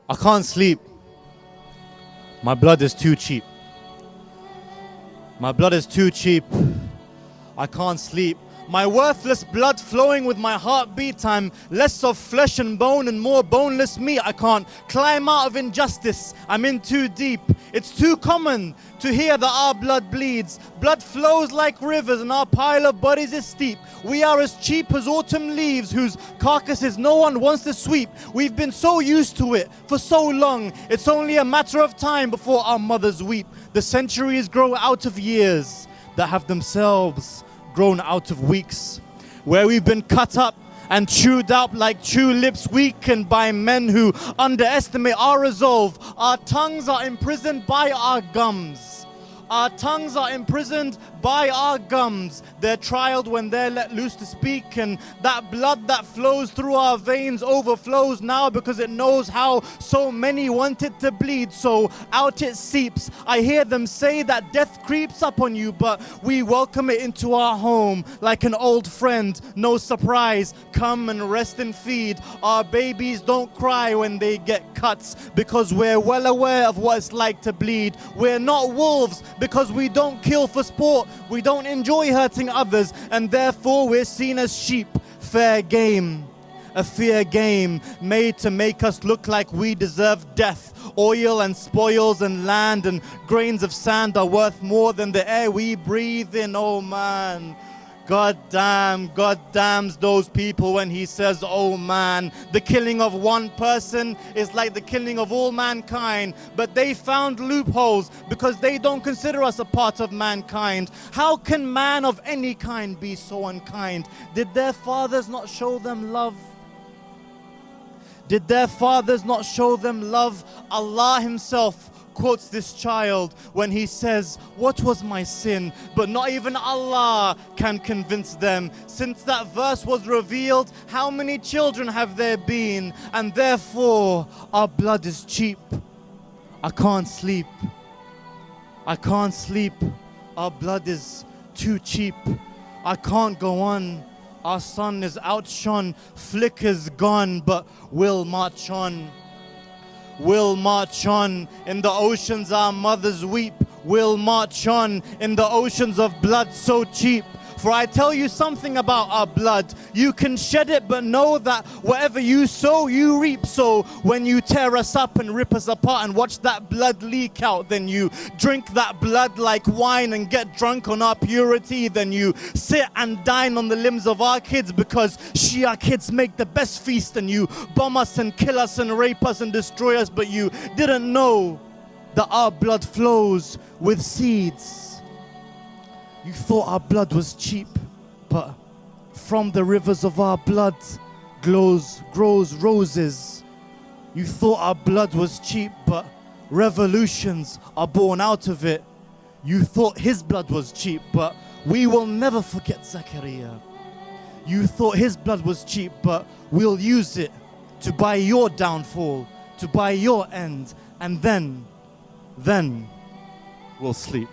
I can't sleep. My blood is too cheap. My blood is too cheap. I can't sleep. My worthless blood flowing with my heartbeat. I'm less of flesh and bone and more boneless meat. I can't climb out of injustice. I'm in too deep. It's too common to hear that our blood bleeds. Blood flows like rivers and our pile of bodies is steep. We are as cheap as autumn leaves whose carcasses no one wants to sweep. We've been so used to it for so long. It's only a matter of time before our mothers weep. The centuries grow out of years that have themselves grown out of weeks, where we've been cut up and chewed up like tulips, weakened by men who underestimate our resolve. Our tongues are imprisoned by our gums. Our tongues are imprisoned by our gums. They're trialed when they're let loose to speak, and that blood that flows through our veins overflows now because it knows how so many want it to bleed, so out it seeps. I hear them say that death creeps up on you, but we welcome it into our home like an old friend. No surprise, come and rest and feed. Our babies don't cry when they get cuts because we're well aware of what it's like to bleed. We're not wolves because we don't kill for sport. We don't enjoy hurting others, and therefore we're seen as sheep. Fair game, a fair game made to make us look like we deserve death. Oil and spoils and land and grains of sand are worth more than the air we breathe in. Oh man, God damns those people when he says, oh man. The killing of one person is like the killing of all mankind, but they found loopholes because they don't consider us a part of mankind. How can man of any kind be so unkind? Did their fathers not show them love? Did their fathers not show them love? Allah himself quotes this child when he says, what was my sin? But not even Allah can convince them. Since that verse was revealed, how many children have there been? And therefore our blood is cheap. I can't sleep. I can't sleep. Our blood is too cheap. I can't go on. Our sun is outshone, flickers gone, but we'll march on. We'll march on. In the oceans our mothers weep. We'll march on in the oceans of blood so cheap. For I tell you something about our blood. You can shed it, but know that whatever you sow, you reap. So when you tear us up and rip us apart and watch that blood leak out, then you drink that blood like wine and get drunk on our purity. Then you sit and dine on the limbs of our kids because Shia kids make the best feast, and you bomb us and kill us and rape us and destroy us, but you didn't know that our blood flows with seeds. You thought our blood was cheap, but from the rivers of our blood grows roses. You thought our blood was cheap, but revolutions are born out of it. You thought his blood was cheap, but we will never forget Zakaria. You thought his blood was cheap, but we'll use it to buy your downfall, to buy your end, and then we'll sleep.